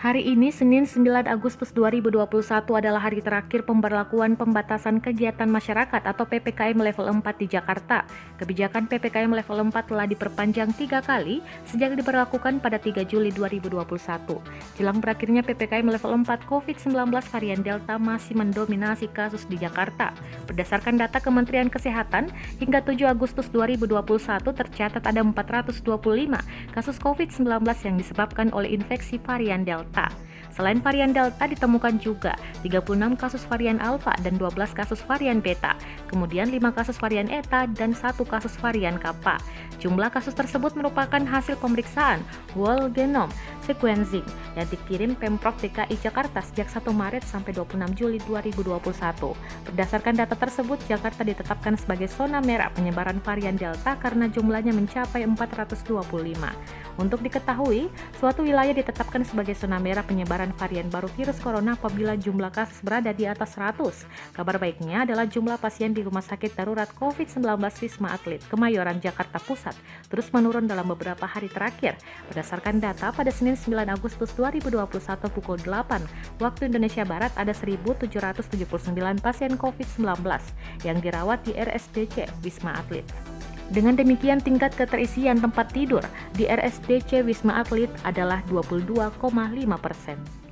Hari ini, Senin 9 Agustus 2021 adalah hari terakhir pemberlakuan pembatasan kegiatan masyarakat atau PPKM level 4 di Jakarta. Kebijakan PPKM level 4 telah diperpanjang 3 kali sejak diberlakukan pada 3 Juli 2021. Jelang berakhirnya PPKM level 4, COVID-19 varian Delta masih mendominasi kasus di Jakarta. Berdasarkan data Kementerian Kesehatan, hingga 7 Agustus 2021 tercatat ada 425 kasus COVID-19 yang disebabkan oleh infeksi varian Delta. Selain varian Delta ditemukan juga 36 kasus varian Alpha dan 12 kasus varian Beta, kemudian 5 kasus varian Eta dan 1 kasus varian Kappa. Jumlah kasus tersebut merupakan hasil pemeriksaan whole genome sequencing yang dikirim Pemprov DKI Jakarta sejak 1 Maret sampai 26 Juli 2021. Berdasarkan data tersebut, Jakarta ditetapkan sebagai zona merah penyebaran varian Delta karena jumlahnya mencapai 425. Untuk diketahui, suatu wilayah ditetapkan sebagai zona merah penyebaran varian baru virus corona apabila jumlah kasus berada di atas 100. Kabar baiknya adalah jumlah pasien di Rumah Sakit Darurat COVID-19 Wisma Atlet, Kemayoran, Jakarta Pusat terus menurun dalam beberapa hari terakhir. Berdasarkan data pada Senin 9 Agustus 2021 pukul 8 waktu Indonesia Barat ada 1.779 pasien COVID-19 yang dirawat di RSDC Wisma Atlet. Dengan demikian, tingkat keterisian tempat tidur di RSDC Wisma Atlet adalah 22,5%.